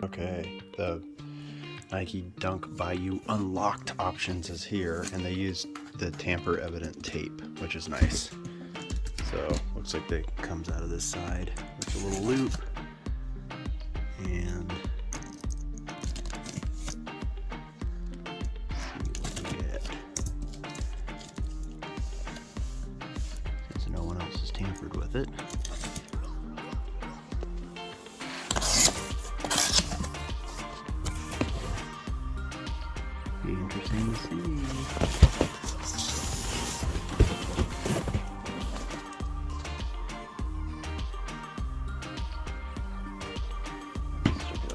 Okay, the Nike Dunk Bayou unlocked options is here, and they used the tamper evident tape, which is nice. So looks like that comes out of this side with a little loop, and let's see what we get. Since no one else has tampered with it. Be interesting to see.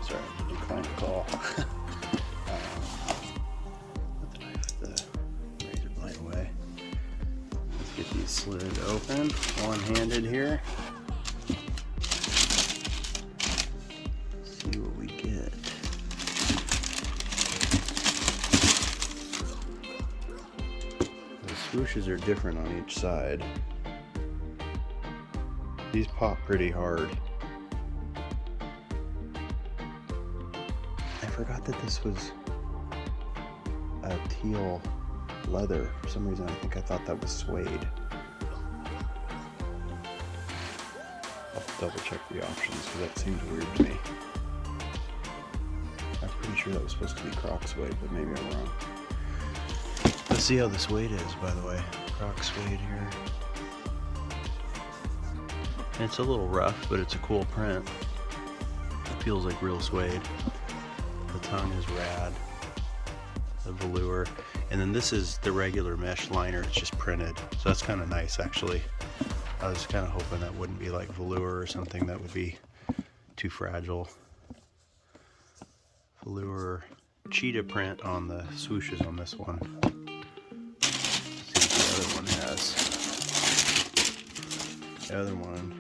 Sorry, decline the call. Put the knife, the razor blade away. Let's get these slid open, one-handed here. See what we get. The swooshes are different on each side. These pop pretty hard. I forgot that this was a teal leather. For some reason I think I thought that was suede. I'll double check the options because that seems weird to me. I'm pretty sure that was supposed to be Croc suede, but maybe I'm wrong. Let's see how the suede is, by the way. Croc suede here. It's a little rough, but it's a cool print. It feels like real suede. The tongue is rad. The velour. And then this is the regular mesh liner. It's just printed. So that's kind of nice, actually. I was kind of hoping that wouldn't be like velour or something that would be too fragile. Velour cheetah print on the swooshes on this one. Let's see what the other one has. The other one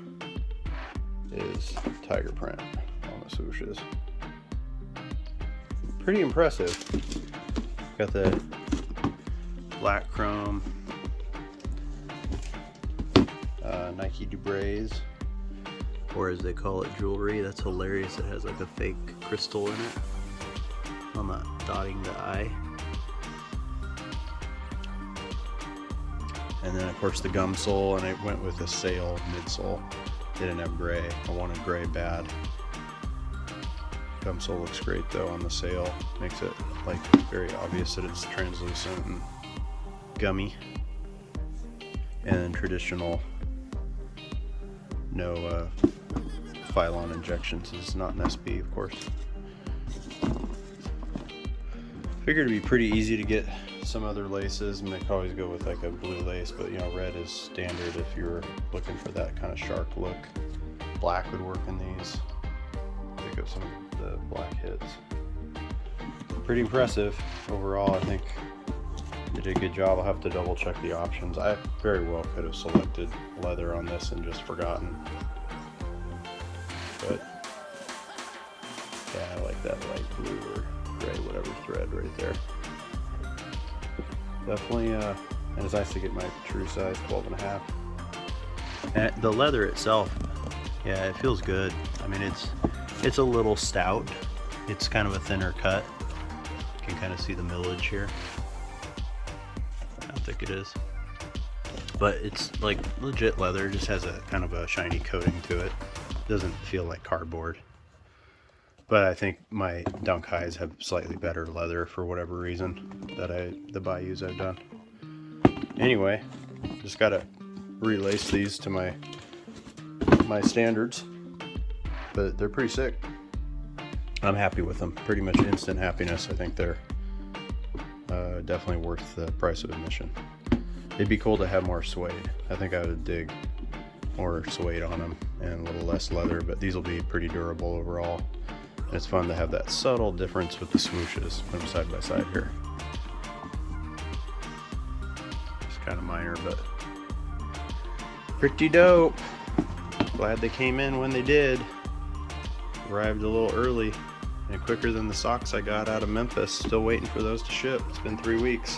is tiger print on the swooshes. Pretty impressive. Got the black chrome Nike Dubrays, or as they call it, jewelry. That's hilarious. It has like a fake crystal in it on the dotting the I. And then of course the gum sole, and I went with a sail midsole. Didn't have gray. I wanted gray bad. Gum sole looks great though on the sail. Makes it like very obvious that it's translucent and gummy. And then traditional, no Phylon injections. This is not an SB, of course. Figured it'd be pretty easy to get some other laces. I mean, I could always go with like a blue lace, but you know, red is standard if you're looking for that kind of shark look. Black would work in these. Pick up some of the black hits. Pretty impressive overall. I think they did a good job. I'll have to double check the options. I very well could have selected leather on this and just forgotten. But yeah, I like that light blue or gray, whatever thread right there. Definitely, and it's nice to get my true size, 12.5. And the leather itself, yeah, it feels good. I mean, it's a little stout. It's kind of a thinner cut. You can kind of see the millage here. How thick it is. But it's like legit leather. It just has a kind of a shiny coating to it. It doesn't feel like cardboard. But I think my Dunk Highs have slightly better leather for whatever reason that the Bayous I've done. Anyway, just gotta relace these to my standards, but they're pretty sick. I'm happy with them. Pretty much instant happiness. I think they're definitely worth the price of admission. It'd be cool to have more suede. I think I would dig more suede on them and a little less leather, but these will be pretty durable overall. And it's fun to have that subtle difference with the swooshes. Put them side by side here. It's kind of minor, but pretty dope. Glad they came in when they did. Arrived a little early and quicker than the socks I got out of Memphis. Still waiting for those to ship. It's been 3 weeks.